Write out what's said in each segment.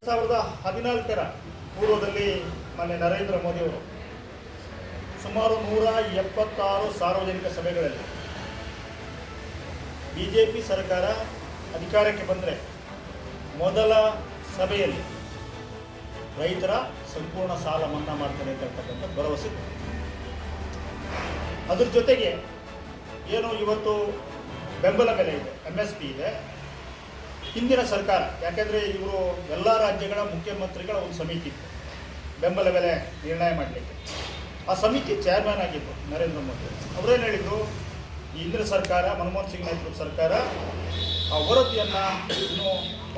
2014ರ ಪೂರ್ವದಲ್ಲಿ ಮಾನ್ಯ ನರೇಂದ್ರ ಮೋದಿಯವರು ಸುಮಾರು 176 ಸಾರ್ವಜನಿಕ ಸಭೆಗಳಲ್ಲಿ ಬಿಜೆಪಿ ಸರ್ಕಾರ ಅಧಿಕಾರಕ್ಕೆ ಬಂದರೆ ಮೊದಲ ಸಭೆಯಲ್ಲಿ ರೈತರ ಸಂಪೂರ್ಣ ಸಾಲ ಮನ್ನಾ ಮಾಡ್ತಾರೆ ಅಂತಕ್ಕಂಥ ಭರವಸೆ. ಅದ್ರ ಜೊತೆಗೆ ಏನು ಇವತ್ತು ಬೆಂಬಲ ಬೆಲೆ ಇದೆ, MSP ಇದೆ. ಹಿಂದಿನ ಸರ್ಕಾರ, ಯಾಕೆಂದರೆ ಇವರು ಎಲ್ಲ ರಾಜ್ಯಗಳ ಮುಖ್ಯಮಂತ್ರಿಗಳ ಒಂದು ಸಮಿತಿ ಇತ್ತು ಬೆಂಬಲ ಬೆಲೆ ನಿರ್ಣಯ ಮಾಡಲಿಕ್ಕೆ. ಆ ಸಮಿತಿ ಚೇರ್ಮನ್ ಆಗಿದ್ದರು ನರೇಂದ್ರ ಮೋದಿ. ಅವರೇನು ಹೇಳಿದರು, ಹಿಂದಿನ ಸರ್ಕಾರ, ಮನಮೋಹನ್ ಸಿಂಗ್ ನೇತೃತ್ವದ ಸರ್ಕಾರ ಆ ವರದಿಯನ್ನು ಇನ್ನೂ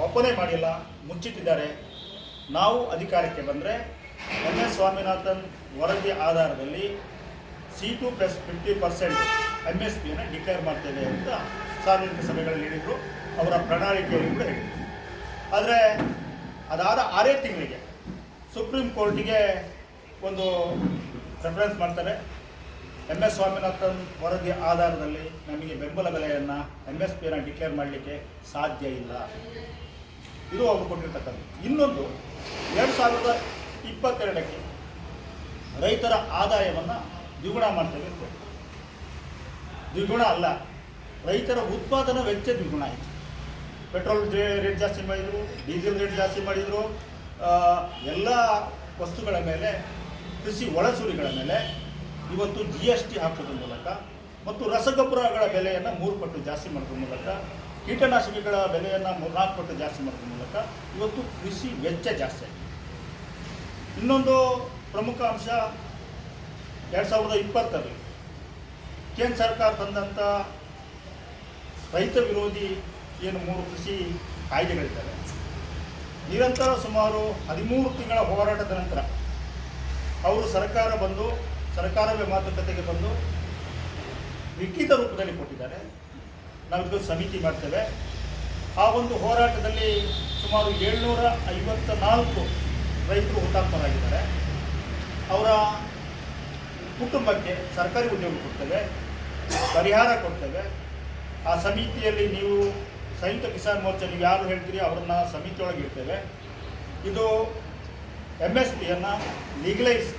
ಒಪ್ಪನೆ ಮಾಡಿಲ್ಲ, ಮುಚ್ಚಿಟ್ಟಿದ್ದಾರೆ. ನಾವು ಅಧಿಕಾರಕ್ಕೆ ಬಂದರೆ MS ಸ್ವಾಮಿನಾಥನ್ ವರದಿ ಆಧಾರದಲ್ಲಿ C2 + 50% MSPಯನ್ನು ಡಿಕ್ಲೇರ್ ಮಾಡ್ತೇವೆ ಅಂತ ಸಾರ್ವಜನಿಕ ಸಭೆಗಳಲ್ಲಿ ಹೇಳಿದರು. ಅವರ ಪ್ರಣಾಳಿಕೆಯಲ್ಲಿ ಕೂಡ ಹೇಳಿದರು. ಆದರೆ ಅದಾದ 6 ತಿಂಗಳಿಗೆ ಸುಪ್ರೀಂ ಕೋರ್ಟಿಗೆ ಒಂದು ರೆಫರೆನ್ಸ್ ಮಾಡ್ತಾರೆ. MS ಸ್ವಾಮಿನಾಥನ್ ವರದಿ ಆಧಾರದಲ್ಲಿ ನಮಗೆ ಬೆಂಬಲ ಬೆಲೆಯನ್ನು MSPಯನ್ನು ಡಿಕ್ಲೇರ್ ಮಾಡಲಿಕ್ಕೆ ಸಾಧ್ಯ ಇಲ್ಲ. ಇದು ಅವರು ಕೊಟ್ಟಿರ್ತಕ್ಕಂಥ. ಇನ್ನೊಂದು 2022ಕ್ಕೆ ರೈತರ ಆದಾಯವನ್ನು ದ್ವಿಗುಣ ಮಾಡ್ತೇವೆ. ದ್ವಿಗುಣ ಅಲ್ಲ, ರೈತರ ಉತ್ಪಾದನಾ ವೆಚ್ಚ ದ್ವಿಗುಣ ಆಯಿತು. ಪೆಟ್ರೋಲ್ ರೇಟ್ ಜಾಸ್ತಿ ಮಾಡಿದರು, ಡೀಸೆಲ್ ರೇಟ್ ಜಾಸ್ತಿ ಮಾಡಿದರು. ಎಲ್ಲ ವಸ್ತುಗಳ ಮೇಲೆ, ಕೃಷಿ ಒಳಸುರಿಗಳ ಮೇಲೆ ಇವತ್ತು GST ಹಾಕೋದ್ರ ಮೂಲಕ ಮತ್ತು ರಸಗೊಬ್ಬರಗಳ ಬೆಲೆಯನ್ನು 3 ಪಟ್ಟು ಜಾಸ್ತಿ ಮಾಡೋದ್ರ ಮೂಲಕ, ಕೀಟನಾಶಕಗಳ ಬೆಲೆಯನ್ನು 3-4 ಪಟ್ಟು ಜಾಸ್ತಿ ಮಾಡೋದ್ರ ಮೂಲಕ ಇವತ್ತು ಕೃಷಿ ವೆಚ್ಚ ಜಾಸ್ತಿ ಆಗಿದೆ. ಇನ್ನೊಂದು ಪ್ರಮುಖ ಅಂಶ, 2020ರಲ್ಲಿ ಕೇಂದ್ರ ಸರ್ಕಾರ ತಂದಂಥ ರೈತ ವಿರೋಧಿ ಏನು 3 ಕೃಷಿ ಕಾಯ್ದೆಗಳಿದ್ದಾವೆ, ನಿರಂತರ ಸುಮಾರು 13 ತಿಂಗಳ ಹೋರಾಟದ ನಂತರ ಅವರು ಸರ್ಕಾರವೇ ಮಾತುಕತೆಗೆ ಬಂದು ಲಿಖಿತ ರೂಪದಲ್ಲಿ ಕೊಟ್ಟಿದ್ದಾರೆ. ನಾವು ಇದಕ್ಕೆ ಸಮಿತಿ ಮಾಡ್ತೇವೆ. ಆ ಒಂದು ಹೋರಾಟದಲ್ಲಿ ಸುಮಾರು 754 ರೈತರು ಹುತಾತ್ಮರಾಗಿದ್ದಾರೆ. ಅವರ ಕುಟುಂಬಕ್ಕೆ ಸರ್ಕಾರಿ ಉದ್ಯೋಗ ಕೊಡ್ತೇವೆ, ಪರಿಹಾರ ಕೊಡ್ತೇವೆ. ಆ ಸಮಿತಿಯಲ್ಲಿ ನೀವು ಸಂಯುಕ್ತ ಕಿಸಾನ್ ಮೋರ್ಚಾ ನೀವು ಯಾರು ಹೇಳ್ತೀರಿ ಅವರನ್ನ ಸಮಿತಿಯೊಳಗೆ ಇರ್ತೇವೆ. ಇದು MSPಯನ್ನು ಲೀಗಲೈಸ್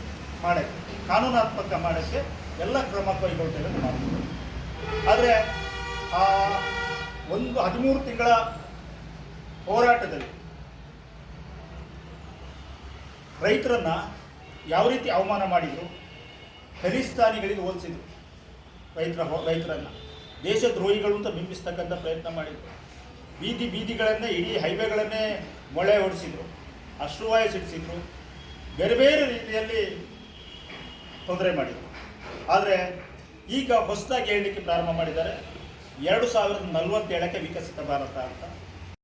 ಮಾಡೋಕ್ಕೆ, ಕಾನೂನಾತ್ಮಕ ಮಾಡೋಕ್ಕೆ ಎಲ್ಲ ಕ್ರಮ ಕೈಗೊಳ್ತೇವೆ ಅಂತ ಮಾಡ್ತೀವಿ. ಆದರೆ ಆ ಒಂದು 13 ತಿಂಗಳ ಹೋರಾಟದಲ್ಲಿ ರೈತರನ್ನು ಯಾವ ರೀತಿ ಅವಮಾನ ಮಾಡಿದರು, ಖಲಿಸ್ತಾನಿಗಳಿಗೆ ಹೋಲಿಸಿದರು. ರೈತರನ್ನು ದೇಶದ್ರೋಹಿಗಳು ಅಂತ ಬಿಂಬಿಸ್ತಕ್ಕಂಥ ಪ್ರಯತ್ನ ಮಾಡಿದರು. ಬೀದಿಗಳನ್ನೇ, ಇಡೀ ಹೈವೇಗಳನ್ನೇ ಮೊಳೆ ಹೊಡಿಸಿದರು, ಅಶ್ರುವಾಯ ಸಿಡಿಸಿದ್ರು, ಬೇರೆ ಬೇರೆ ರೀತಿಯಲ್ಲಿ ತೊಂದರೆ ಮಾಡಿದರು. ಆದರೆ ಈಗ ಹೊಸದಾಗಿ ಹೇಳಲಿಕ್ಕೆ ಪ್ರಾರಂಭ ಮಾಡಿದ್ದಾರೆ, 2047ಕ್ಕೆ ವಿಕಸಿತ ಭಾರತ ಅಂತ.